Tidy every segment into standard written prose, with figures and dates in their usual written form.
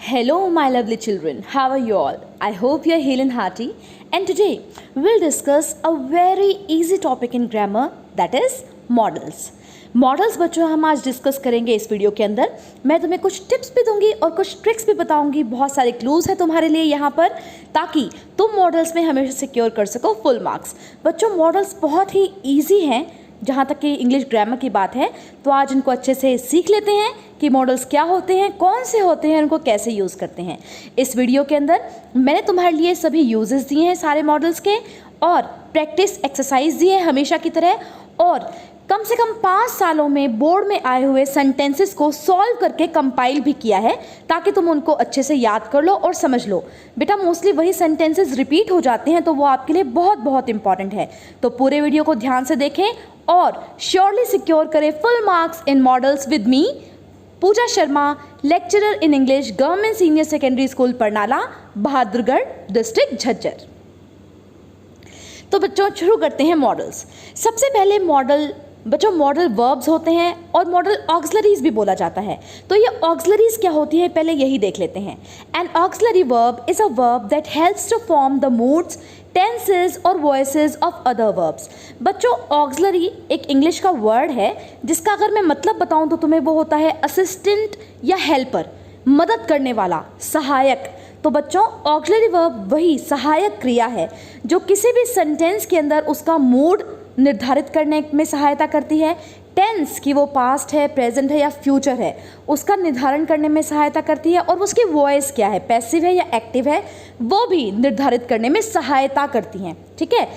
Hello, my lovely children. How are you all? I hope you are healthy and hearty. And today we'll discuss a very easy topic in grammar, that is models. Models बच्चों हम आज discuss करेंगे इस video के अंदर। मैं तुम्हें कुछ टिप्स भी दूंगी और कुछ ट्रिक्स भी बताऊंगी। बहुत सारे क्लूज हैं तुम्हारे लिए यहाँ पर, ताकि तुम मॉडल्स में हमेशा सिक्योर कर सको फुल मार्क्स। बच्चों मॉडल्स बहुत ही ईजी हैं जहाँ तक कि इंग्लिश ग्रामर की बात है, तो आज इनको अच्छे से सीख लेते हैं कि मॉडल्स क्या होते हैं, कौन से होते हैं, उनको कैसे यूज़ करते हैं। इस वीडियो के अंदर मैंने तुम्हारे लिए सभी यूजेस दिए हैं सारे मॉडल्स के, और प्रैक्टिस एक्सरसाइज दी है हमेशा की तरह, और कम से कम 5 सालों में बोर्ड में आए हुए सेंटेंसेस को सॉल्व करके कंपाइल भी किया है, ताकि तुम उनको अच्छे से याद कर लो और समझ लो। बेटा मोस्टली वही सेंटेंसेस रिपीट हो जाते हैं, तो वो आपके लिए बहुत बहुत इंपॉर्टेंट है। तो पूरे वीडियो को ध्यान से देखें और श्योरली सिक्योर करें full marks in modals with me, Pooja Sharma, lecturer in English, government senior secondary school Parnala, Bahadurgarh district, Jhajjar. तो बच्चों शुरू करते हैं मॉडल्स। सबसे पहले मॉडल वर्ब्स होते हैं और मॉडल ऑक्सिलरीज भी बोला जाता है। तो ये ऑक्सिलरीज क्या होती है पहले यही देख लेते हैं। An auxiliary verb is a verb that helps to form the moods, tenses और वॉइसेस ऑफ अदर वर्ब्स। बच्चों ऑक्सिलरी एक इंग्लिश का वर्ड है जिसका अगर मैं मतलब बताऊं तो तुम्हें वो होता है असिस्टेंट या हेल्पर, मदद करने वाला, सहायक। तो बच्चों ऑक्सिलरी वर्ब वही सहायक क्रिया है जो किसी भी सेंटेंस के अंदर उसका मूड निर्धारित करने में सहायता करती है, टेंस कि वो पास्ट है, प्रेजेंट है या फ्यूचर है, उसका निर्धारण करने में सहायता करती है, और उसकी वॉइस क्या है, पैसिव है या एक्टिव है, वो भी निर्धारित करने में सहायता करती हैं। ठीक है।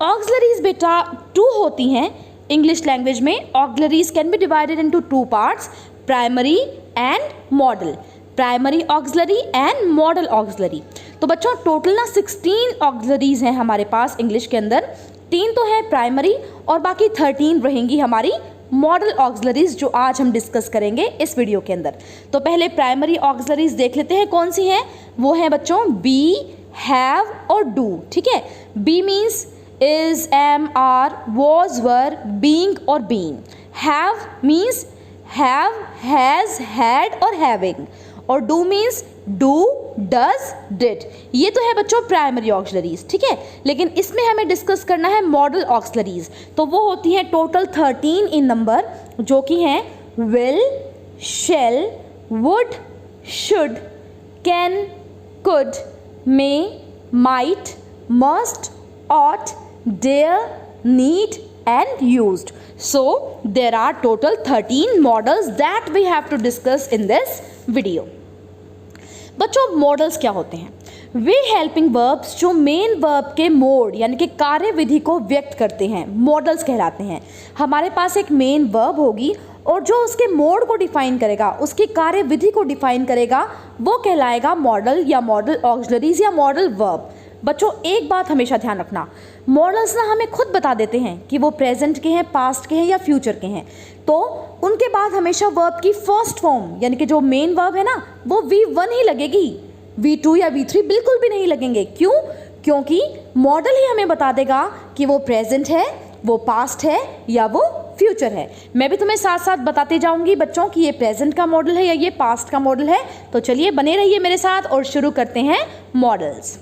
ऑक्सिलरीज बेटा 2 होती हैं इंग्लिश लैंग्वेज में। Auxiliaries can be divided into 2 parts, primary and model. Primary auxiliary and model auxiliary. तो बच्चों टोटल ना 16 ऑक्सिलरीज हैं हमारे पास इंग्लिश के अंदर। 3 तो है प्राइमरी और बाकी 13 रहेंगी हमारी मॉडल ऑक्सिलरीज, जो आज हम डिस्कस करेंगे इस वीडियो के अंदर। तो पहले प्राइमरी ऑक्सिलरीज देख लेते हैं कौन सी हैं। वो हैं बच्चों बी, हैव और डू। ठीक है। Be means is, am, are, was, were, being और being. Have means have, has, had और हैविंग। और do means do, does, did. ये तो है बच्चों प्राइमरी ऑक्सिलरीज। ठीक है। लेकिन इसमें हमें डिस्कस करना है मॉडल ऑक्सिलरीज। तो वो होती हैं टोटल 13 इन नंबर, जो कि हैं will, shall, would, should, can, could, may, might, must, ought, dare, need and used. So there are total 13 models that we have to discuss in this video. बच्चों models क्या होते हैं? वे हेल्पिंग वर्ब्स जो main verb के mode यानी कि कार्यविधि को व्यक्त करते हैं, मॉडल्स कहलाते हैं। हमारे पास एक मेन वर्ब होगी और जो उसके मोड को डिफाइन करेगा, उसकी कार्यविधि को डिफाइन करेगा, वो कहलाएगा मॉडल या मॉडल ऑक्सिलरीज या मॉडल वर्ब। बच्चों एक बात हमेशा ध्यान रखना, मॉडल्स ना हमें खुद बता देते हैं कि वो प्रेजेंट के हैं, पास्ट के हैं या फ्यूचर के हैं। तो उनके बाद हमेशा वर्ब की फर्स्ट फॉर्म यानी कि जो मेन वर्ब है ना, वो V1 ही लगेगी, V2 या V3 बिल्कुल भी नहीं लगेंगे। क्यों? क्योंकि मॉडल ही हमें बता देगा कि वो प्रेजेंट है, वो पास्ट है या वो फ्यूचर है। मैं भी तुम्हें साथ साथ बताते जाऊंगी बच्चों कि ये प्रेजेंट का मॉडल है या ये पास्ट का मॉडल है। तो चलिए बने रहिए मेरे साथ और शुरू करते हैं मॉडल्स।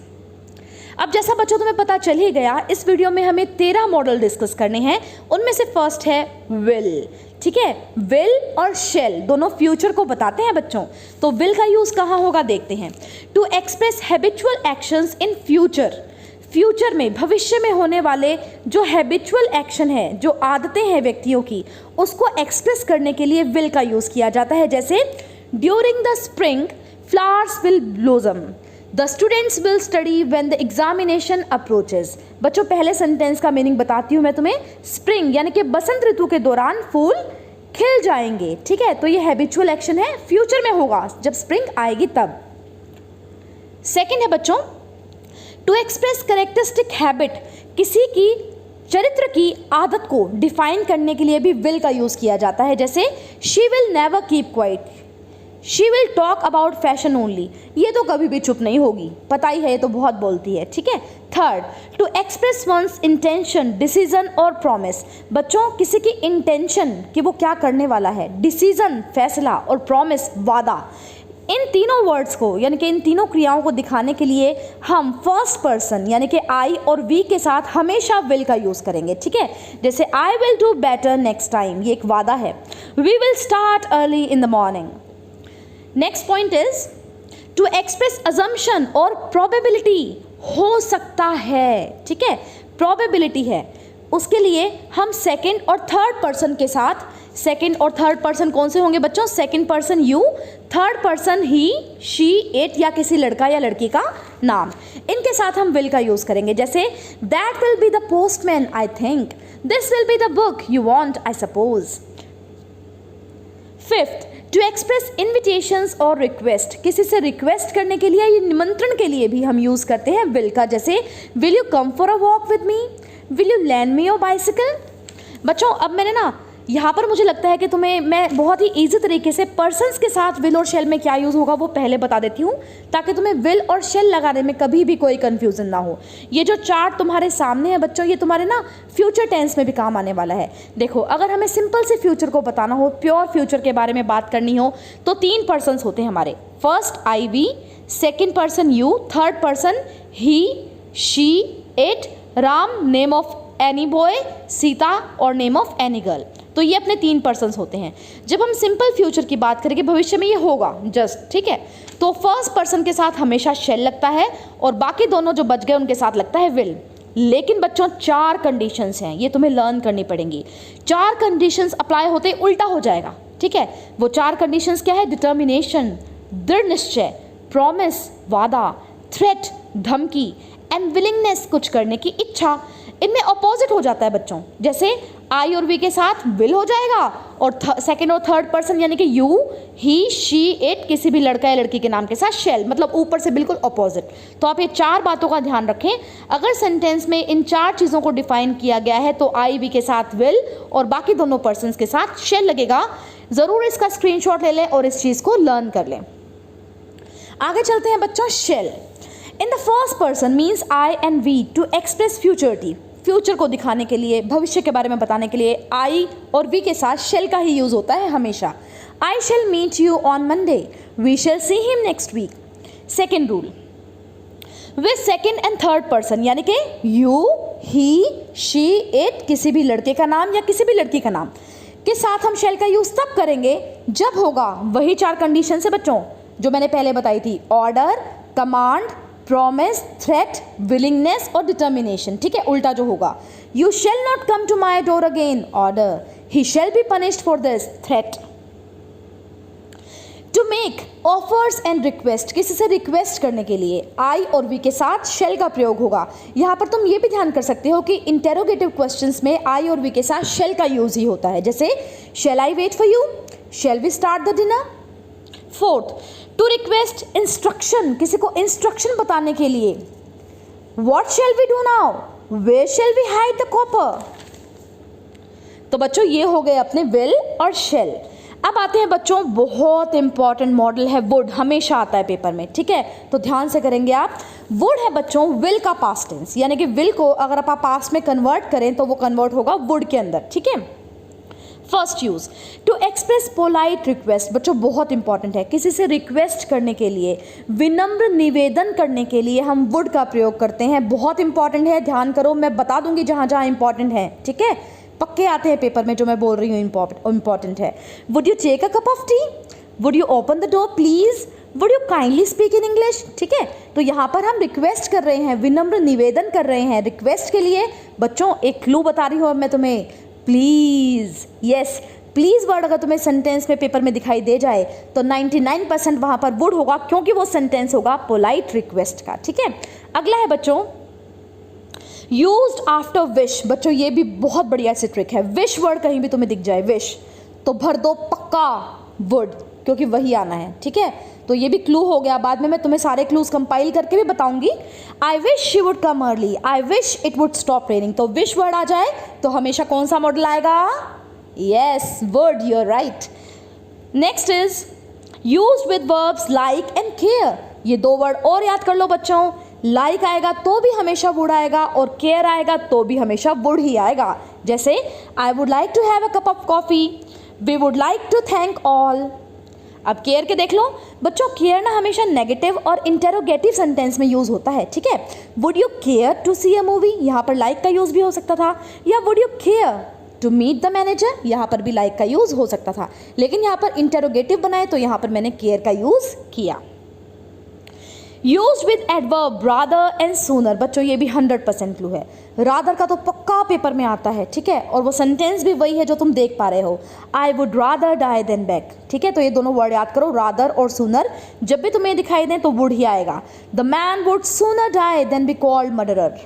अब जैसा बच्चों तुम्हें पता चल ही गया, इस वीडियो में हमें 13 मॉडल डिस्कस करने हैं। उनमें से फर्स्ट है विल। ठीक है। विल और शेल दोनों फ्यूचर को बताते हैं बच्चों। तो विल का यूज कहाँ होगा देखते हैं। To express habitual actions in future. Future में, भविष्य में होने वाले जो हैबिचुअल एक्शन है, जो आदतें हैं व्यक्तियों की, उसको एक्सप्रेस करने के लिए विल का यूज किया जाता है। जैसे during the spring flowers will blossom, the students will study when the examination approaches. बच्चों पहले सेंटेंस का मीनिंग बताती हूँ मैं तुम्हें। स्प्रिंग यानी कि बसंत ऋतु के दौरान फूल खिल जाएंगे। ठीक है। तो ये हैबिचुअल एक्शन है, फ्यूचर में होगा जब स्प्रिंग आएगी तब। सेकेंड है बच्चों टू एक्सप्रेस कैरेक्टरिस्टिक हैबिट। किसी की चरित्र की आदत को डिफाइन करने के लिए भी विल का यूज किया जाता है। जैसे she will never keep quiet, she will talk about fashion only. ये तो कभी भी चुप नहीं होगी, पता ही है, ये तो बहुत बोलती है। ठीक है। Third to express one's intention, decision और प्रॉमिस। बच्चों किसी की इंटेंशन कि वो क्या करने वाला है, डिसीजन फैसला और प्रॉमिस वादा, इन तीनों वर्ड्स को यानी कि इन तीनों क्रियाओं को दिखाने के लिए हम फर्स्ट पर्सन यानी कि आई और वी के साथ हमेशा विल का यूज़ करेंगे, ठीक है। जैसे I will do better next time, ये एक वादा है। We will start early in the morning. Next point is to express assumption और प्रोबेबिलिटी, हो सकता है, ठीक है, प्रोबेबिलिटी है, उसके लिए हम सेकंड और थर्ड पर्सन के साथ, सेकंड और थर्ड पर्सन कौन से होंगे बच्चों, second person you, third person he, she, it या किसी लड़का या लड़की का नाम, इनके साथ हम विल का यूज़ करेंगे। जैसे that will be the postman I think, this will be the book you want I suppose. Fifth, to express invitations और रिक्वेस्ट, किसी से रिक्वेस्ट करने के लिए या निमंत्रण के लिए भी हम यूज़ करते हैं विल का। जैसे will you come for a walk with me, will you land me your bicycle. बच्चों अब मैंने ना यहाँ पर मुझे लगता है कि तुम्हें मैं बहुत ही ईजी तरीके से पर्सन्स के साथ विल और शेल में क्या यूज़ होगा वो पहले बता देती हूँ, ताकि तुम्हें विल और शेल लगाने में कभी भी कोई कन्फ्यूज़न ना हो। ये जो चार्ट तुम्हारे सामने है बच्चों, ये तुम्हारे ना फ्यूचर टेंस में भी काम आने वाला है। देखो अगर हमें सिंपल से फ्यूचर को बताना हो, प्योर फ्यूचर के बारे में बात करनी हो, तो 3 पर्सन्स होते हैं हमारे। First I we, second person you, third person he, she, it, Ram name of any boy, Sita और नेम ऑफ एनी गर्ल। तो ये अपने 3 पर्सन्स होते हैं। जब हम सिंपल फ्यूचर की बात करेंगे, भविष्य में ये होगा जस्ट, ठीक है, तो फर्स्ट पर्सन के साथ हमेशा शेल लगता है और बाकी दोनों जो बच गए उनके साथ लगता है विल। लेकिन बच्चों 4 कंडीशंस हैं, ये तुम्हें लर्न करनी पड़ेंगी। 4 कंडीशंस अप्लाई होते ही उल्टा हो जाएगा, ठीक है। वो 4 कंडीशंस क्या है, डिटर्मिनेशन दृढ़ निश्चय, प्रॉमिस वादा, थ्रेट धमकी एंड विलिंगनेस कुछ करने की इच्छा। इनमें अपोजिट हो जाता है बच्चों, जैसे आई और वी के साथ विल हो जाएगा और सेकंड और थर्ड पर्सन यानी कि यू, ही, शी, इट किसी भी लड़का या लड़की के नाम के साथ शेल, मतलब ऊपर से बिल्कुल अपोजिट। तो आप ये 4 बातों का ध्यान रखें। अगर सेंटेंस में इन 4 चीज़ों को डिफाइन किया गया है तो आई वी के साथ विल और बाकी दोनों पर्सन के साथ शेल लगेगा। ज़रूर इसका स्क्रीनशॉट ले लें और इस चीज़ को लर्न कर लें। आगे चलते हैं बच्चों, shall in the first person means I and we to express futurity, future को दिखाने के लिए, भविष्य के बारे में बताने के लिए आई और वी के साथ शेल का ही यूज़ होता है हमेशा। I shall meet you on Monday, we shall see him next week. Second rule, with second and third person यानी कि यू, ही, शी, इट किसी भी लड़के का नाम या किसी भी लड़की का नाम के साथ हम शेल का यूज़ तब करेंगे जब होगा वही 4 कंडीशन से बच्चों जो मैंने पहले बताई थी, order, command, promise, threat, willingness और डिटर्मिनेशन, ठीक है। उल्टा जो होगा, you shall not come to my door again, order, he shall be punished for this, threat. To make offers and request, किसी से रिक्वेस्ट करने के लिए आई और वी के साथ शेल का प्रयोग होगा। यहाँ पर तुम ये भी ध्यान कर सकते हो कि इंटेरोगेटिव क्वेश्चंस में आई और वी के साथ शेल का यूज ही होता है, जैसे shall I wait for you, shall we start the dinner. Fourth, to request instruction, किसी को इंस्ट्रक्शन बताने के लिए, what shall we do now, where shall we hide the copper. तो बच्चों ये हो गए अपने विल और शेल। अब आते हैं बच्चों, बहुत इंपॉर्टेंट मॉडल है वुड, हमेशा आता है पेपर में, ठीक है, तो ध्यान से करेंगे आप। वुड है बच्चों विल का पास्ट टेंस, यानी कि विल को अगर आप पास्ट में कन्वर्ट करें तो वो कन्वर्ट होगा वुड के अंदर, ठीक है। First use to express polite request, बच्चों बहुत इंपॉर्टेंट है, किसी से रिक्वेस्ट करने के लिए, विनम्र निवेदन करने के लिए हम वुड का प्रयोग करते हैं। बहुत इंपॉर्टेंट है, ध्यान करो, मैं बता दूंगी जहां जहां इंपॉर्टेंट है, ठीक है, पक्के आते हैं पेपर में जो मैं बोल रही हूँ इंपॉर्टेंट है। Would you take a cup of tea, would you open the door please, would you kindly speak in English, ठीक है। तो यहाँ पर हम रिक्वेस्ट कर रहे हैं, विनम्र निवेदन कर रहे हैं। रिक्वेस्ट के लिए बच्चों एक क्लू बता रही हूँ मैं तुम्हें, प्लीज़, यस, प्लीज़ वर्ड अगर तुम्हें सेंटेंस में पेपर में दिखाई दे जाए तो 99% वहाँ पर वुड होगा, क्योंकि वो सेंटेंस होगा पोलाइट रिक्वेस्ट का, ठीक है। अगला है बच्चों यूज्ड आफ्टर विश, बच्चों ये भी बहुत बढ़िया सी ट्रिक है। विश वर्ड कहीं भी तुम्हें दिख जाए, विश, तो भर दो पक्का वुड, क्योंकि वही आना है, ठीक है। तो ये भी क्लू हो गया, बाद में मैं तुम्हें सारे क्लूज कंपाइल करके भी बताऊंगी। I wish she would come early, I wish it would stop raining, तो विश वर्ड आ जाए तो हमेशा कौन सा मॉडल आएगा, yes would, you are right. Next is used with verbs like and care, ये 2 वर्ड और याद कर लो बच्चों, लाइक आएगा तो भी हमेशा वुड आएगा और केयर आएगा तो भी हमेशा वुड ही आएगा। जैसे I would like to have a cup of coffee, we would like to thank all, अब केयर के देख लो बच्चों, केयर ना हमेशा नेगेटिव और इंटेरोगेटिव सेंटेंस में यूज होता है, ठीक है। Would you care to see a movie, यहाँ पर लाइक का यूज भी हो सकता था, या would you care to meet the manager, यहाँ पर भी लाइक का यूज हो सकता था, लेकिन यहाँ पर इंटेरोगेटिव बनाए तो यहाँ पर मैंने केयर का यूज किया। Used with adverb rather and sooner, बच्चों ये भी 100% क्लू है। रादर का तो पक्का पेपर में आता है, ठीक है, और वो सेंटेंस भी वही है जो तुम देख पा रहे हो, I would rather die than beg, ठीक है। तो ये दोनों वर्ड याद करो, रादर और सूनर, जब भी तुम्हें दिखाई दें तो वुड ही आएगा। The man would sooner die than be called murderer.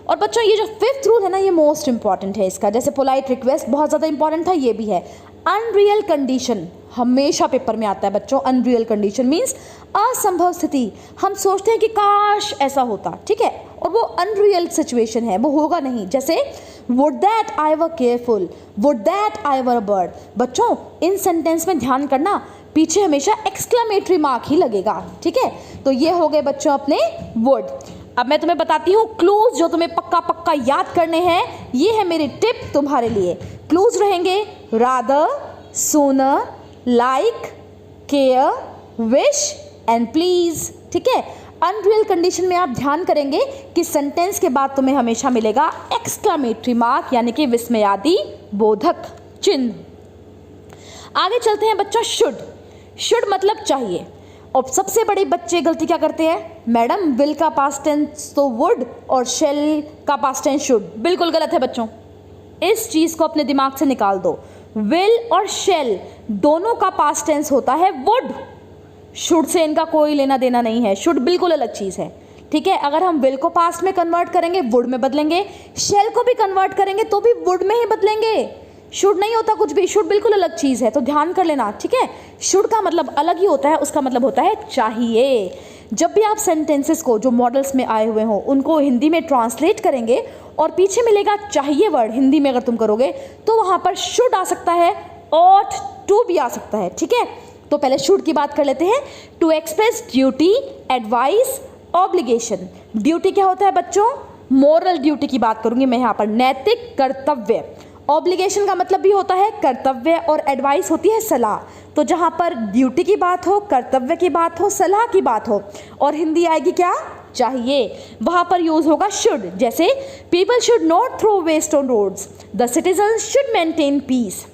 और बच्चों ये जो 5th रूल है ना, ये मोस्ट इंपॉर्टेंट है इसका, जैसे पोलाइट रिक्वेस्ट बहुत ज़्यादा इंपॉर्टेंट था, ये भी है। अनरियल कंडीशन हमेशा पेपर में आता है बच्चों। अनरियल कंडीशन मीन्स असंभव स्थिति, हम सोचते हैं कि काश ऐसा होता, ठीक है, और वो अनरियल सिचुएशन है, वो होगा नहीं। जैसे would that I were careful, would that I were a bird. बच्चों इन सेंटेंस में ध्यान करना, पीछे हमेशा एक्सक्लेमेटरी मार्क ही लगेगा, ठीक है। तो ये हो गए बच्चों अपने वुड। अब मैं तुम्हें बताती हूँ क्लूज जो तुम्हें पक्का पक्का याद करने हैं, ये है मेरी टिप तुम्हारे लिए। क्लूज रहेंगे rather, sooner, like, care, wish and please, ठीक है। अनरियल कंडीशन में आप ध्यान करेंगे कि सेंटेंस के बाद तुम्हें हमेशा मिलेगा एक्सक्लेमेटरी मार्क, यानी कि विस्मयादि बोधक चिन्ह। आगे चलते हैं बच्चों, शुड। शुड मतलब चाहिए। और सबसे बड़ी बच्चे गलती क्या करते हैं, मैडम विल का पास्ट टेंस तो वुड और शेल का पास्ट टेंस शुड। बिल्कुल गलत है बच्चों, इस चीज़ को अपने दिमाग से निकाल दो। विल और शेल दोनों का पास्ट टेंस होता है वुड, शुड से इनका कोई लेना देना नहीं है। शुड बिल्कुल अलग चीज़ है, ठीक है। अगर हम विल को पास्ट में कन्वर्ट करेंगे वुड में बदलेंगे, शेल को भी कन्वर्ट करेंगे तो भी वुड में ही बदलेंगे। शुड नहीं होता कुछ भी, शुड बिल्कुल अलग चीज़ है, तो ध्यान कर लेना, ठीक है। शुड का मतलब अलग ही होता है, उसका मतलब होता है चाहिए। जब भी आप सेंटेंसेस को जो मॉडल्स में आए हुए हों उनको हिंदी में ट्रांसलेट करेंगे और पीछे मिलेगा चाहिए वर्ड, हिंदी में अगर तुम करोगे तो वहाँ पर शुड आ सकता है, ऑट टू भी आ सकता है, ठीक है। तो पहले शुड की बात कर लेते हैं। To express duty, advice, obligation. Duty क्या होता है बच्चों, मोरल ड्यूटी की बात करूंगी मैं यहाँ पर, नैतिक कर्तव्य। ऑब्लिगेशन का मतलब भी होता है कर्तव्य, और एडवाइस होती है सलाह। तो जहाँ पर ड्यूटी की बात हो, कर्तव्य की बात हो, सलाह की बात हो, और हिंदी आएगी क्या, चाहिए, वहाँ पर यूज होगा शुड। जैसे people should not throw waste on roads, the citizens should maintain peace.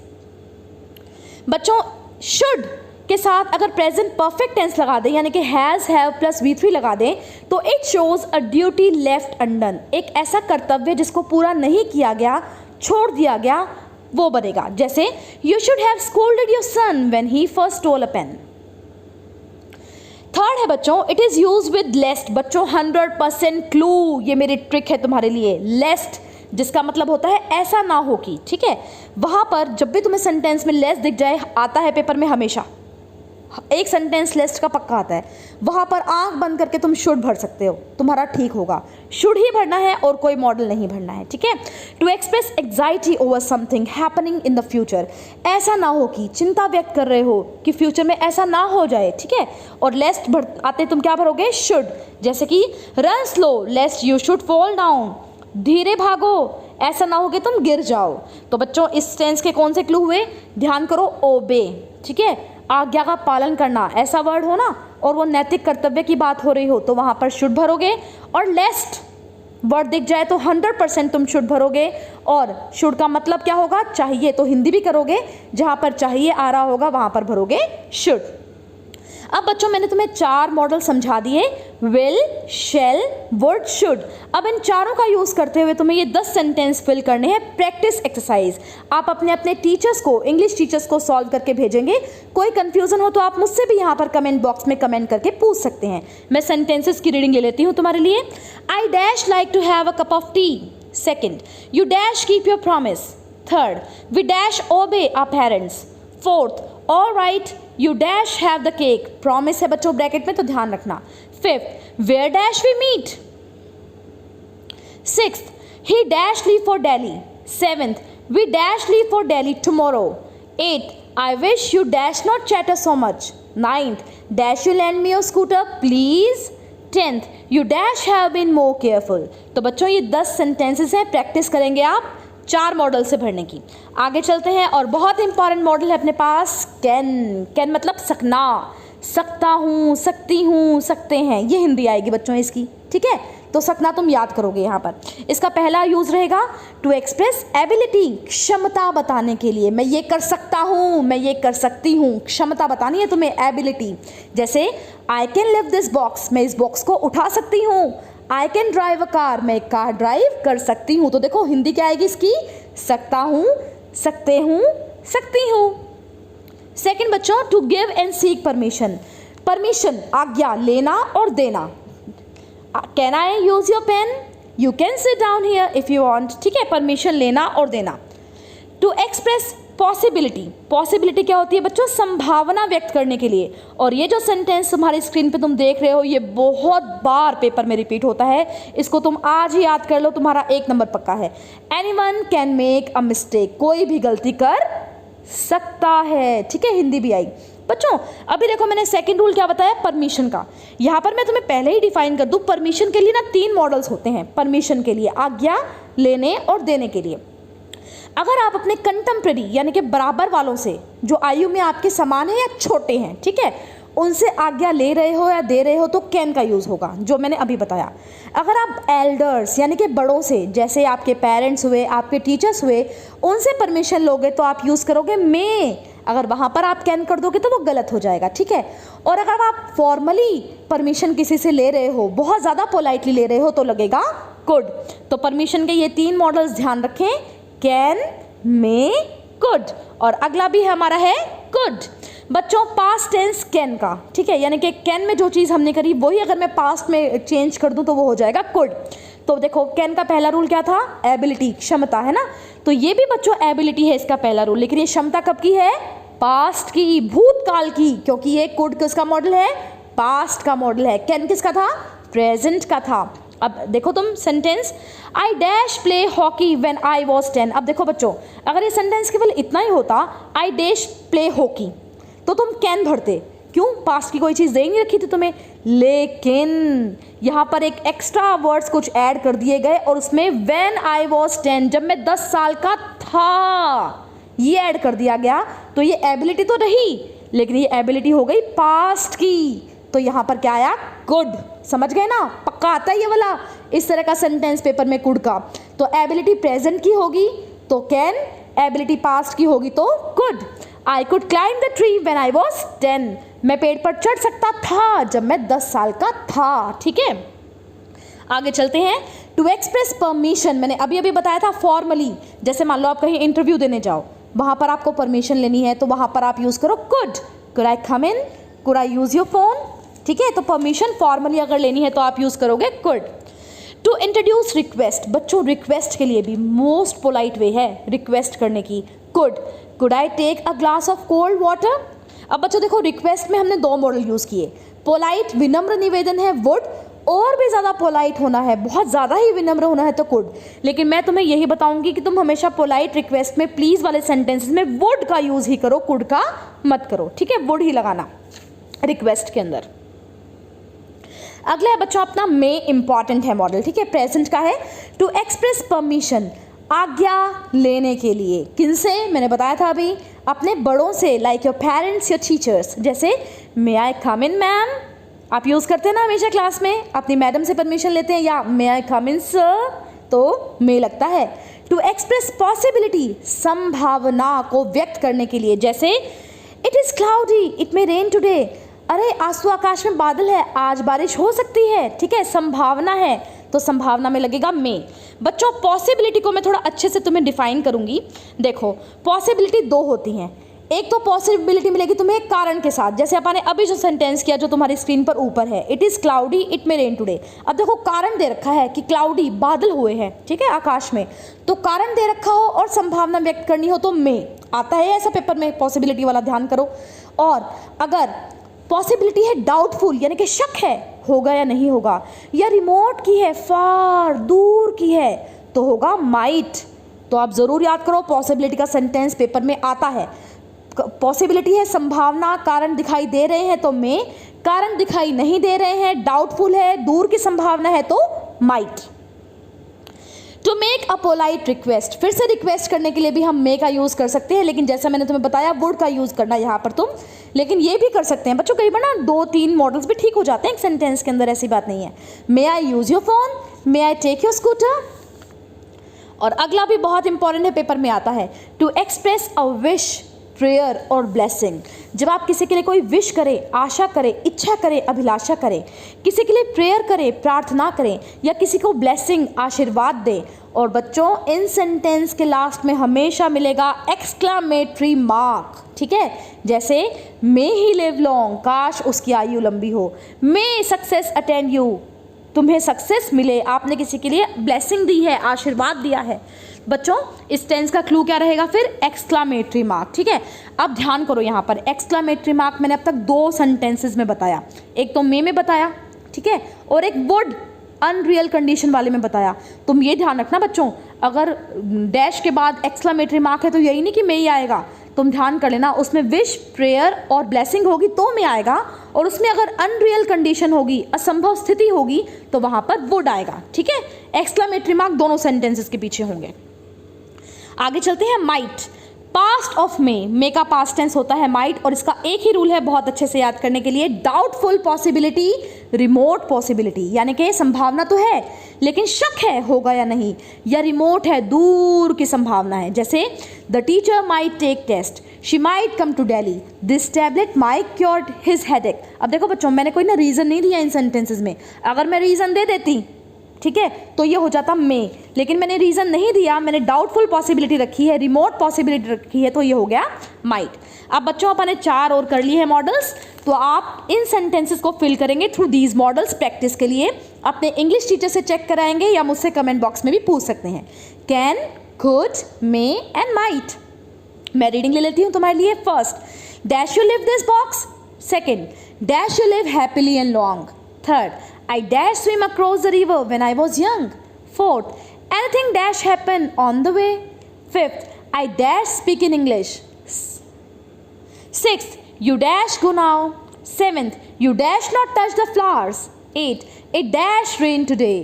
बच्चों शुड के साथ अगर प्रेजेंट परफेक्ट टेंस लगा दें, यानी कि हैज़, हैव प्लस V3 लगा दें, तो it shows a duty left undone, एक ऐसा कर्तव्य जिसको पूरा नहीं किया गया, छोड़ दिया गया, वो बनेगा। जैसे you should have scolded your son when he first stole a pen. Third है बच्चों, it is use with lest. बच्चों 100% क्लू, ये मेरी ट्रिक है तुम्हारे लिए। लेस्ट जिसका मतलब होता है ऐसा ना हो कि, ठीक है। वहां पर जब भी तुम्हें सेंटेंस में लेस दिख जाए, आता है पेपर में हमेशा एक सेंटेंस लेस्ट का पक्का आता है, वहां पर आंख बंद करके तुम शुड भर सकते हो, तुम्हारा ठीक होगा। शुड ही भरना है और कोई मॉडल नहीं भरना है, ठीक है। To express anxiety over something happening in the future, ऐसा ना हो कि, चिंता व्यक्त कर रहे हो कि फ्यूचर में ऐसा ना हो जाए, ठीक है। और लेस्ट भर आते तुम क्या भरोगे, शुड। जैसे कि run slow लेस्ट you should fall down, धीरे भागो ऐसा ना हो कि तुम गिर जाओ। तो बच्चों इस टेंस के कौन से क्लू हुए, ध्यान करो, ओबे, ठीक है, आज्ञा का पालन करना, ऐसा वर्ड हो ना, और वो नैतिक कर्तव्य की बात हो रही हो तो वहाँ पर शुड भरोगे। और लेस्ट वर्ड दिख जाए तो 100% तुम शुड भरोगे। और शुड का मतलब क्या होगा, चाहिए, तो हिंदी भी करोगे, जहाँ पर चाहिए आ रहा होगा वहाँ पर भरोगे शुड। अब बच्चों मैंने तुम्हें 4 मॉडल समझा दिए, विल, शेल, वुड, शुड। अब इन चारों का यूज़ करते हुए तुम्हें ये 10 सेंटेंस फिल करने हैं, प्रैक्टिस एक्सरसाइज। आप अपने अपने टीचर्स को, इंग्लिश टीचर्स को सॉल्व करके भेजेंगे। कोई कंफ्यूजन हो तो आप मुझसे भी यहाँ पर कमेंट बॉक्स में कमेंट करके पूछ सकते हैं। मैं सेंटेंसेस की रीडिंग ले लेती हूँ तुम्हारे लिए। I dash like to have a cup of tea. Second, you dash keep your promise. Third, we dash obey our parents. Fourth, all right you dash have the cake. Promise है बच्चों bracket में, तो ध्यान रखना। Fifth, where dash we meet. Sixth, he dash leave for Delhi. Seventh, we dash leave for Delhi tomorrow. Eighth, I wish you dash not chatter so much. Ninth, dash you land me your scooter please. 10th, you dash have been more careful। तो बच्चों ये 10 sentences हैं, practice करेंगे आप 4 model से भरने की। आगे चलते हैं और बहुत इंपॉर्टेंट मॉडल है अपने पास कैन। कैन मतलब सकना, सकता हूँ, सकती हूँ, सकते हैं, ये हिंदी आएगी बच्चों इसकी, ठीक है। तो सकना तुम याद करोगे यहाँ पर। इसका पहला यूज रहेगा टू एक्सप्रेस एबिलिटी, क्षमता बताने के लिए। मैं ये कर सकता हूँ, मैं ये कर सकती हूँ, क्षमता बतानी है तुम्हें, एबिलिटी। जैसे I can lift this box, मैं इस बॉक्स को उठा सकती हूँ। I can drive a car, मैं एक कार ड्राइव कर सकती हूँ। तो देखो हिंदी क्या आएगी इसकी, सकता हूँ, सकते हूँ, सकती हूँ। सेकंड बच्चों, to give and seek permission. Permission आज्ञा, लेना और देना। Can I use your pen, you can sit down here if you want, ठीक है। परमिशन लेना और देना। टू एक्सप्रेस पॉसिबिलिटी, पॉसिबिलिटी क्या होती है बच्चों, संभावना व्यक्त करने के लिए। और ये जो सेंटेंस तुम्हारी स्क्रीन पे तुम देख रहे हो, ये बहुत बार पेपर में रिपीट होता है, इसको तुम आज ही याद कर लो, तुम्हारा 1 नंबर पक्का है। Anyone can make a mistake, कोई भी गलती कर सकता है, ठीक है। हिंदी भी आई बच्चों। अभी देखो मैंने सेकंड रूल क्या बताया, परमिशन का। यहाँ पर मैं तुम्हें पहले ही डिफाइन कर दूँ, परमिशन के लिए ना 3 मॉडल्स होते हैं। परमिशन के लिए आज्ञा, लेने और देने के लिए। अगर आप अपने कंटेम्प्रेरी यानी कि बराबर वालों से, जो आयु में आपके समान है या छोटे हैं, ठीक है, उनसे आज्ञा ले रहे हो या दे रहे हो तो कैन का यूज़ होगा, जो मैंने अभी बताया। अगर आप एल्डर्स यानी कि बड़ों से, जैसे आपके पेरेंट्स हुए, आपके टीचर्स हुए, उनसे परमिशन लोगे तो आप यूज़ करोगे मे। अगर वहाँ पर आप कैन कर दोगे तो वो गलत हो जाएगा, ठीक है। और अगर आप फॉर्मली परमिशन किसी से ले रहे हो, बहुत ज़्यादा पोलाइटली ले रहे हो, तो लगेगा कुड। तो परमिशन के ये 3 मॉडल्स ध्यान रखें, कैन, मे, कुड। और अगला भी हमारा है कुड। बच्चों पास्ट टेंस कैन का, ठीक है, यानी कि कैन में जो चीज़ हमने करी वही अगर मैं पास्ट में चेंज कर दूं तो वो हो जाएगा कुड। तो देखो कैन का पहला रूल क्या था, एबिलिटी, क्षमता, है ना। तो ये भी बच्चों एबिलिटी है इसका पहला रूल, लेकिन ये क्षमता कब की है, पास्ट की, भूतकाल की, क्योंकि ये कुड किसका मॉडल है, पास्ट का मॉडल है। कैन किसका था, प्रेजेंट का था। अब देखो तुम sentence, I dash play hockey when I was 10। अब देखो बच्चों, अगर ये सेंटेंस केवल इतना ही होता, आई डैश प्ले हॉकी, तो तुम कैन भरते, क्यों, पास्ट की कोई चीज़ दे नहीं रखी थी तुम्हें। लेकिन यहाँ पर एक एक्स्ट्रा वर्ड्स कुछ ऐड कर दिए गए और उसमें व्हेन आई वॉज 10, जब मैं 10 साल का था, ये ऐड कर दिया गया। तो ये एबिलिटी तो रही, लेकिन ये एबिलिटी हो गई पास्ट की। तो यहाँ पर क्या आया, कुड। समझ गए ना, पक्का आता है ये वाला, इस तरह का सेंटेंस पेपर में कुड का। तो एबिलिटी प्रेजेंट की होगी तो कैन, एबिलिटी पास्ट की होगी तो could. I could climb the tree when I was 10, मैं पेड़ पर चढ़ सकता था जब मैं 10 साल का था, ठीक है। आगे चलते हैं, टू एक्सप्रेस परमिशन, मैंने अभी अभी बताया था फॉर्मली। जैसे मान लो आप कहीं इंटरव्यू देने जाओ, वहाँ पर आपको परमिशन लेनी है, तो वहाँ पर आप यूज़ करो could I come in, could I use your phone, ठीक है। तो परमिशन फॉर्मली अगर लेनी है तो आप यूज़ करोगे कुड। टू इंट्रोड्यूस रिक्वेस्ट, बच्चों रिक्वेस्ट के लिए भी मोस्ट पोलाइट वे है रिक्वेस्ट करने की, could I take a glass of cold water. अब बच्चों देखो रिक्वेस्ट में हमने 2 मॉडल यूज़ किए, पोलाइट विनम्र निवेदन है वुड, और भी ज़्यादा पोलाइट होना है, बहुत ज़्यादा ही विनम्र होना है तो कुड। लेकिन मैं तुम्हें यही बताऊंगी कि तुम हमेशा पोलाइट रिक्वेस्ट में प्लीज़ वाले सेंटेंसेस में वुड का यूज़ ही करो, कुड का मत करो, ठीक है, वुड ही लगाना रिक्वेस्ट के अंदर। अगला है बच्चों अपना मे, इंपॉर्टेंट है मॉडल, ठीक है, प्रेजेंट का है। टू एक्सप्रेस परमिशन, आज्ञा लेने के लिए, किनसे, मैंने बताया था अभी, अपने बड़ों से, like your parents, your teachers. जैसे मे आई कम इन मैम, आप यूज़ करते हैं ना हमेशा क्लास में, अपनी मैडम से परमिशन लेते हैं, या मे आई कम इन सर, तो मे लगता है। टू एक्सप्रेस पॉसिबिलिटी, संभावना को व्यक्त करने के लिए, जैसे it is cloudy, it may rain today, अरे आज तो आकाश में बादल है, आज बारिश हो सकती है, ठीक है, संभावना है, तो संभावना में लगेगा मे। बच्चों पॉसिबिलिटी को मैं थोड़ा अच्छे से तुम्हें डिफाइन करूंगी। देखो पॉसिबिलिटी 2 होती हैं, एक तो पॉसिबिलिटी मिलेगी तुम्हें एक कारण के साथ, जैसे अपन ने अभी जो सेंटेंस किया जो तुम्हारी स्क्रीन पर ऊपर है, it is cloudy it may rain today. अब देखो कारण दे रखा है कि क्लाउडी, बादल हुए हैं, ठीक है, आकाश में, तो कारण दे रखा हो और संभावना व्यक्त करनी हो तो मे आता है ऐसा पेपर में, पॉसिबिलिटी वाला ध्यान करो। और अगर पॉसिबिलिटी है डाउटफुल, यानी कि शक है होगा या नहीं होगा, या रिमोट की है, फार दूर की है, तो होगा माइट। तो आप ज़रूर याद करो, पॉसिबिलिटी का सेंटेंस पेपर में आता है। पॉसिबिलिटी है संभावना, कारण दिखाई दे रहे हैं तो मे, कारण दिखाई नहीं दे रहे हैं, डाउटफुल है, दूर की संभावना है तो might. To make a polite request, फिर से रिक्वेस्ट करने के लिए भी हम मे का यूज़ कर सकते हैं, लेकिन जैसा मैंने तुम्हें बताया वुड का यूज़ करना यहाँ पर तुम, लेकिन ये भी कर सकते हैं बच्चों। कई बार ना 2-3 मॉडल्स भी ठीक हो जाते हैं एक सेंटेंस के अंदर, ऐसी बात नहीं है। May I use your phone, may I take your scooter. और अगला भी बहुत इंपॉर्टेंट है, पेपर में आता है, to express a wish, prayer और ब्लेसिंग। जब आप किसी के लिए कोई विश करें, आशा करें, इच्छा करें, अभिलाषा करें, किसी के लिए प्रेयर करें, प्रार्थना करें, या किसी को ब्लेसिंग, आशीर्वाद दें, और बच्चों इन सेंटेंस के लास्ट में हमेशा मिलेगा एक्सक्लामेटरी मार्क, ठीक है। जैसे मे ही लिव लॉन्ग, काश उसकी आयु लंबी हो। मे सक्सेस अटेंड यू, तुम्हें सक्सेस मिले, आपने किसी के लिए ब्लेसिंग दी है, आशीर्वाद दिया है। बच्चों इस टेंस का क्लू क्या रहेगा फिर? एक्सक्लामेटरी मार्क, ठीक है। अब ध्यान करो यहाँ पर, एक्सक्लामेटरी मार्क मैंने अब तक 2 सेंटेंसेस में बताया, एक तो मे में बताया, ठीक है, और एक वुड अनरियल कंडीशन वाले में बताया। तुम ये ध्यान रखना बच्चों, अगर डैश के बाद एक्सक्लामेटरी मार्क है तो यही नहीं कि मे ही आएगा, तुम ध्यान कर लेना, उसमें विश, प्रेयर और ब्लेसिंग होगी तो में आएगा, और उसमें अगर अनरियल कंडीशन होगी, असंभव स्थिति होगी, तो वहां पर वुड आएगा, ठीक है। एक्सक्लामेटरी मार्क दोनों सेंटेंसेस के पीछे होंगे। आगे चलते हैं, माइट, पास्ट ऑफ मे का पास्ट टेंस होता है माइट, और इसका एक ही रूल है बहुत अच्छे से याद करने के लिए, डाउटफुल पॉसिबिलिटी, रिमोट पॉसिबिलिटी, यानी कि संभावना तो है लेकिन शक है होगा या नहीं, या रिमोट है, दूर की संभावना है। जैसे the teacher might take test, she might come to Delhi, this tablet might cured his headache. अब देखो बच्चों, मैंने कोई ना रीज़न नहीं दिया इन सेंटेंसेस में, अगर मैं रीज़न दे देती, ठीक है, तो ये हो जाता मे, लेकिन मैंने रीज़न नहीं दिया, मैंने डाउटफुल पॉसिबिलिटी रखी है, रिमोट पॉसिबिलिटी रखी है, तो ये हो गया माइट। अब बच्चों अपन ने 4 और कर लिए हैं मॉडल्स, तो आप इन सेंटेंसेस को फिल करेंगे थ्रू दीज मॉडल्स प्रैक्टिस के लिए। अपने इंग्लिश टीचर से चेक कराएंगे या मुझसे कमेंट बॉक्स में भी पूछ सकते हैं। Can, could, may and might. मैं रीडिंग ले लेती हूँ तुम्हारे लिए। First, dash you live this box. Second, dash you live happily and long. Third, I dash swim across the river when I was young. Fourth, anything dash happen on the way. Fifth, I dash speak in English. Sixth, you dash go now. Seventh, you dash not touch the flowers. Eighth, it dash rain today.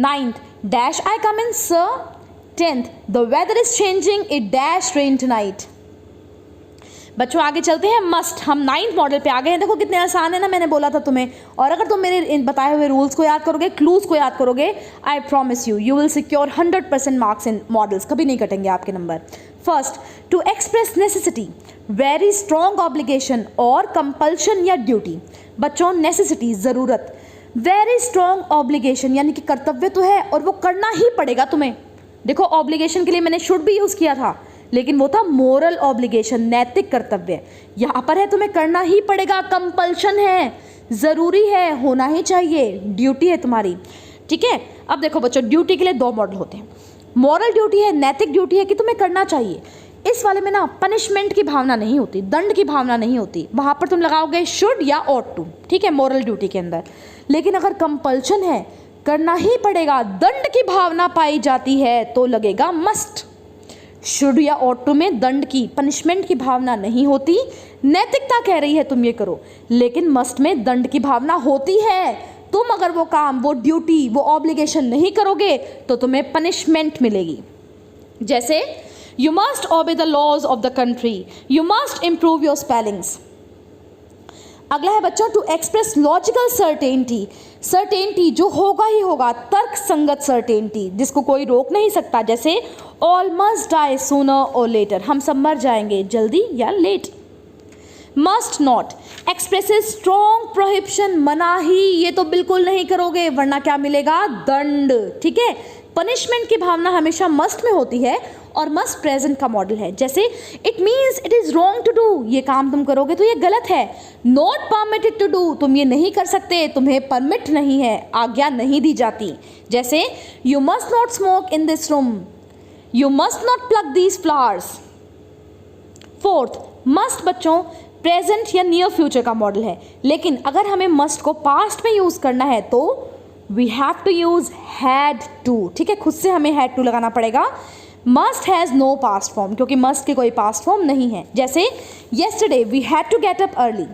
Ninth, dash I come in sir. 10th, the weather is changing, it dash rain tonight. बच्चों आगे चलते हैं, must. हम 9th model पे आ गए हैं। देखो कितने आसान है ना, मैंने बोला था तुम्हें। और अगर तुम मेरे इन बताए हुए रूल्स को याद करोगे, क्लूज को याद करोगे, I promise you will secure 100% marks in models, कभी नहीं कटेंगे आपके नंबर। First, to express necessity, very strong obligation और कंपल्शन या ड्यूटी। बच्चों नेसेसिटी, ज़रूरत, वेरी स्ट्रॉन्ग ऑब्लिगेशन यानी कि कर्तव्य तो है और वो करना ही पड़ेगा तुम्हें। देखो ऑब्लिगेशन के लिए मैंने शुड भी यूज़ किया था, लेकिन वो था मोरल ऑब्लिगेशन, नैतिक कर्तव्य। यहाँ पर है तुम्हें करना ही पड़ेगा, कंपल्शन है, ज़रूरी है, होना ही चाहिए, ड्यूटी है तुम्हारी, ठीक है। अब देखो बच्चों, ड्यूटी के लिए 2 मॉडल होते हैं। मॉरल ड्यूटी है, नैतिक ड्यूटी है कि तुम्हें करना चाहिए। इस वाले में ना पनिशमेंट की भावना नहीं होती, दंड की भावना नहीं होती, वहाँ पर तुम लगाओगे शुड या ऑट टू, ठीक है, मॉरल ड्यूटी के अंदर। लेकिन अगर कंपल्शन है, करना ही पड़ेगा, दंड की भावना पाई जाती है, तो लगेगा मस्ट। शुड या ऑट टू में दंड की, पनिशमेंट की भावना नहीं होती। नैतिकता कह रही है तुम ये करो, लेकिन मस्ट में दंड की भावना होती है। तुम अगर वो काम, वो ड्यूटी, वो ऑब्लिगेशन नहीं करोगे तो तुम्हें पनिशमेंट मिलेगी। जैसे you must obey the laws of the country, you must improve your spellings. अगला है बच्चों, to express logical certainty, certainty जो होगा ही होगा, तर्क संगत सर्टेनिटी जिसको कोई रोक नहीं सकता। जैसे ऑल मस्ट डाई सूनर और लेटर, हम सब मर जाएंगे जल्दी या late. Must not expresses strong prohibition, मनाही, ये तो बिल्कुल नहीं करोगे वरना क्या मिलेगा, दंड, ठीक है। पनिशमेंट की भावना हमेशा मस्ट में होती है और मस्ट प्रेजेंट का मॉडल है। जैसे it means it is wrong to do, ये काम तुम करोगे तो ये गलत है। नॉट परमिटेड टू डू, तुम ये नहीं कर सकते, तुम्हें परमिट नहीं है, आज्ञा नहीं दी जाती। जैसे you must not smoke in this room, you must not plug these flowers. Fourth, must बच्चों प्रेजेंट या नियर फ्यूचर का मॉडल है, लेकिन अगर हमें मस्ट को पास्ट में यूज़ करना है तो we have to use had to, ठीक है, खुद से हमें हैड टू लगाना पड़ेगा। Must has no past form, क्योंकि मस्ट के कोई पास्ट फॉर्म नहीं है। जैसे yesterday we had to get up early.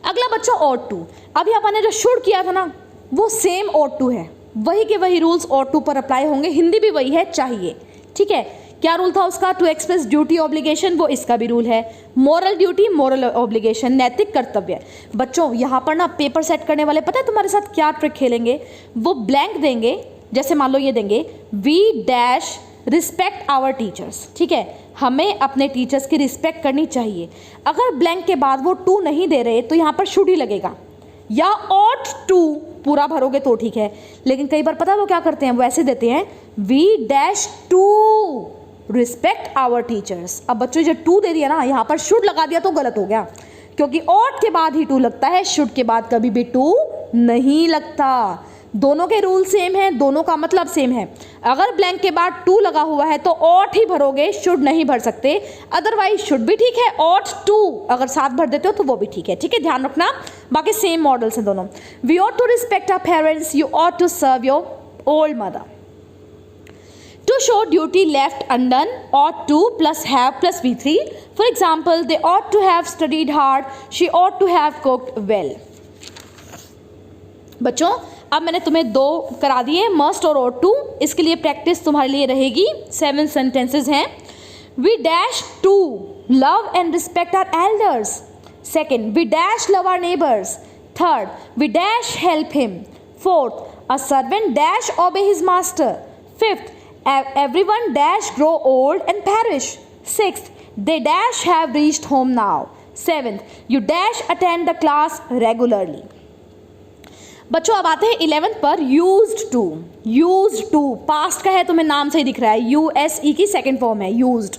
अगला बच्चों ऑट टू, अभी अपन ने जो शुड किया था ना वो सेम ऑट टू है, वही के वही रूल्स ought to पर अप्लाई होंगे, हिंदी भी वही है चाहिए, ठीक है। क्या रूल था उसका? टू एक्सप्रेस ड्यूटी ऑब्लिगेशन, वो इसका भी रूल है। मोरल ड्यूटी, मोरल ऑब्लिगेशन, नैतिक कर्तव्य। बच्चों यहाँ पर ना पेपर सेट करने वाले पता है तुम्हारे साथ क्या ट्रिक खेलेंगे? वो ब्लैंक देंगे, जैसे मान लो ये देंगे we dash respect our teachers, ठीक है, हमें अपने टीचर्स की रिस्पेक्ट करनी चाहिए। अगर ब्लैंक के बाद वो टू नहीं दे रहे तो यहाँ पर शुड ही लगेगा, या ought to पूरा भरोगे तो ठीक है। लेकिन कई बार पता है वो क्या करते हैं, वो ऐसे देते हैं we dash to respect our teachers. अब बच्चों जो टू दे दिया ना, यहाँ पर शुड लगा दिया तो गलत हो गया, क्योंकि ought के बाद ही टू लगता है, शुड के बाद कभी भी टू नहीं लगता। दोनों के रूल सेम है, दोनों का मतलब सेम है। अगर ब्लैंक के बाद टू लगा हुआ है तो ought ही भरोगे, शुड नहीं भर सकते। अदरवाइज शुड भी ठीक है, ought to अगर साथ भर देते हो तो वो भी ठीक है, ठीक है, ध्यान रखना। बाकी सेम मॉडल्स हैं दोनों। We ought to respect our parents, you ought to serve your old mother. To show duty left undone, ought to plus have plus V3. For example, they ought to have studied hard, she ought to have cooked well. बच्चों अब मैंने तुम्हें दो करा दिए, must और ought to। इसके लिए प्रैक्टिस तुम्हारे लिए रहेगी। 7 सेंटेंसेस हैं। We dash to love and respect our elders. Second, we dash love our neighbours. Third, we dash help him. Fourth, a servant dash obey his master. Fifth, everyone dash grow old and perish. Sixth, they dash have reached home now. Seventh, you dash attend the class regularly. बच्चों अब आते हैं 11th पर। Used to, used to past का है, तुम्हें नाम से ही दिख रहा है, यूएसई की सेकेंड फॉर्म है used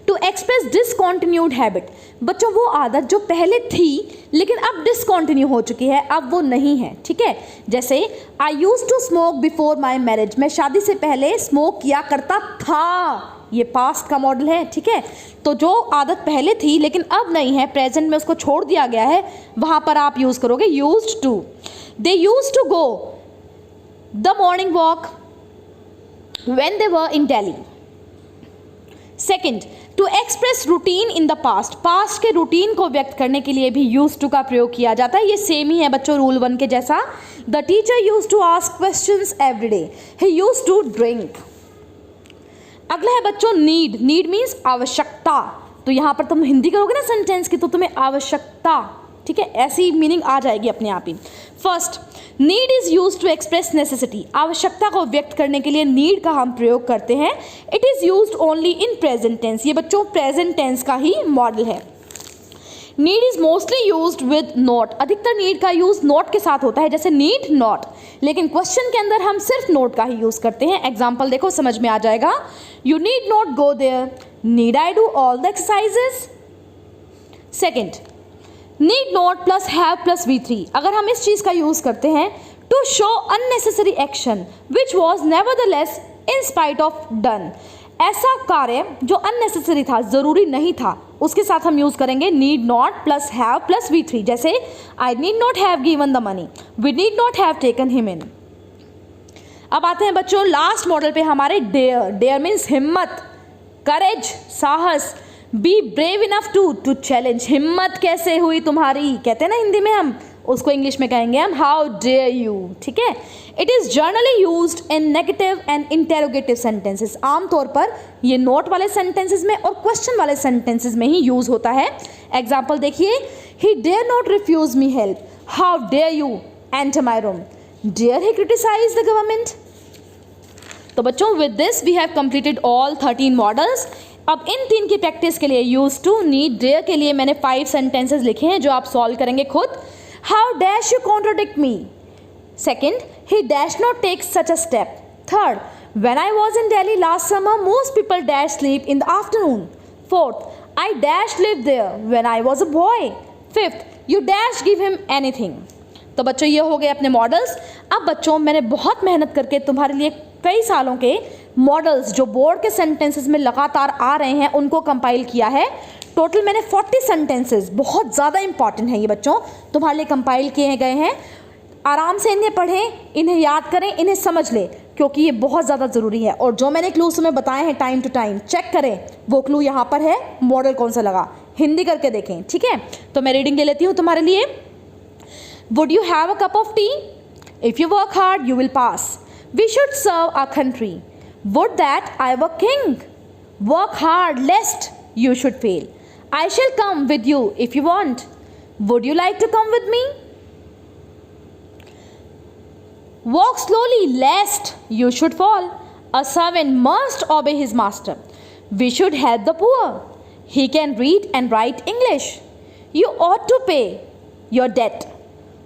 to express discontinued habit. बच्चों वो आदत जो पहले थी लेकिन अब डिसकॉन्टिन्यू हो चुकी है, अब वो नहीं है, ठीक है। जैसे I use to smoke before my marriage, मैं शादी से पहले स्मोक किया करता था, ये पास्ट का मॉडल है, ठीक है। तो जो आदत पहले थी लेकिन अब नहीं है, प्रेजेंट में उसको छोड़ दिया गया है, वहाँ पर आप यूज़ करोगे used to. They used to go the morning walk when they were in Delhi. Second, to express routine in the past, past के रूटीन को व्यक्त करने के लिए भी यूज टू का प्रयोग किया जाता है। ये सेम ही है बच्चों रूल 1 के जैसा। The teacher use to ask questions every day, he use to drink. अगला है बच्चों नीड, नीड मीन्स आवश्यकता। तो यहाँ पर तुम हिंदी करोगे ना सेंटेंस की तो तुम्हें आवश्यकता, ठीक है, ऐसी मीनिंग आ जाएगी अपने आप ही। First, need is use to express necessity, आवश्यकता को व्यक्त करने के लिए नीड का हम प्रयोग करते हैं। It is used only in present tense, ये बच्चों प्रेजेंट टेंस का ही मॉडल है। Need is mostly used with not, अधिकतर नीड का यूज नॉट के साथ होता है, जैसे नीड नॉट, लेकिन क्वेश्चन के अंदर हम सिर्फ नोट का ही यूज करते हैं। एग्जाम्पल देखो समझ में आ जाएगा। You need not go there, need I do all the exercises. Second, need not plus have plus V3, अगर हम इस चीज़ का यूज़ करते हैं to show unnecessary action which was nevertheless in spite of done, ऐसा कार्य जो अननेसेसरी था, ज़रूरी नहीं था, उसके साथ हम यूज़ करेंगे need not plus have plus V3। जैसे I need not have given the money, we need not have taken him in. अब आते हैं बच्चों लास्ट मॉडल पे हमारे डेयर। डेयर मीन्स हिम्मत, करेज, साहस। Be brave enough to challenge, हिम्मत कैसे हुई तुम्हारी, कहते हैं ना हिंदी में हम, उसको इंग्लिश में कहेंगे हम हाउ डेयर यू, ठीक है। It is generally used in negative and interrogative sentences, आमतौर पर ये नोट वाले सेंटेंसेस में और क्वेश्चन वाले सेंटेंसेस में ही यूज होता है। एग्जाम्पल देखिए, he dare not refuse me help, how dare you enter my room, dare he criticise the government. तो बच्चों with this we have completed all 13 models. अब इन 3 की प्रैक्टिस के लिए यूज टू, नीड, डेयर के लिए मैंने 5 सेंटेंसेस लिखे हैं जो आप सॉल्व करेंगे खुद। How dash you contradict me. Second, he dash not take such a step. Third, when I was in Delhi last summer most people dash sleep in the afternoon. Fourth, I dash live there when I was a boy. Fifth, you dash give him anything. तो बच्चों ये हो गए अपने models. अब बच्चों मैंने बहुत मेहनत करके तुम्हारे लिए कई सालों के मॉडल्स जो बोर्ड के सेंटेंसेस में लगातार आ रहे हैं उनको कंपाइल किया है। टोटल मैंने 40 सेंटेंसेस, बहुत ज़्यादा इंपॉर्टेंट हैं ये बच्चों, तुम्हारे लिए कंपाइल किए गए हैं। आराम से इन्हें पढ़ें, इन्हें याद करें, इन्हें समझ लें, क्योंकि ये बहुत ज़्यादा ज़रूरी है। और जो मैंने क्लूज तुम्हें बताए हैं टाइम टू टाइम चेक करें, वो क्लू यहाँ पर है, मॉडल कौन सा लगा, हिंदी करके देखें, ठीक है। तो मैं रीडिंग ले लेती हूँ तुम्हारे लिए। Would you have a cup of T? If you work hard you will pass. We should serve our country. Would that I were king. Work hard lest you should fail. I shall come with you if you want. Would you like to come with me? Walk slowly lest you should fall. A servant must obey his master. We should help the poor. He can read and write English. You ought to pay your debt.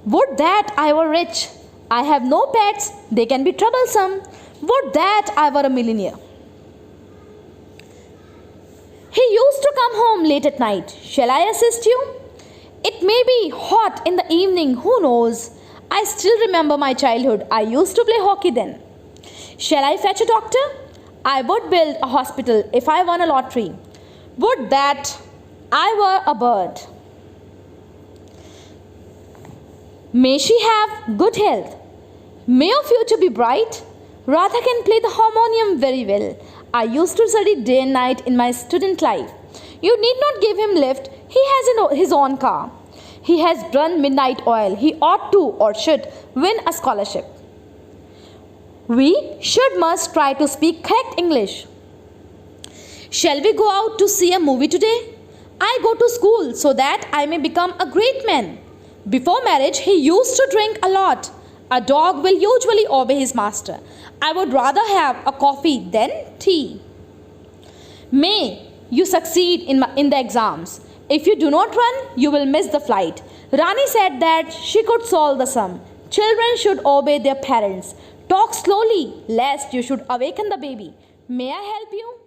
Would that I were rich. I have no pets, they can be troublesome. Would that I were a millionaire. He used to come home late at night. Shall I assist you? It may be hot in the evening, who knows? I still remember my childhood. I used to play hockey then. Shall I fetch a doctor? I would build a hospital if I won a lottery. Would that I were a bird. May she have good health. May your future be bright. Radha can play the harmonium very well. I used to study day and night in my student life. You need not give him lift. He has his own car. He has run midnight oil. He ought to or should win a scholarship. We must try to speak correct English. Shall we go out to see a movie today? I go to school so that I may become a great man. Before marriage, he used to drink a lot. A dog will usually obey his master. I would rather have a coffee than tea. May you succeed in the exams. If you do not run, you will miss the flight. Rani said that she could solve the sum. Children should obey their parents. Talk slowly, lest you should awaken the baby. May I help you?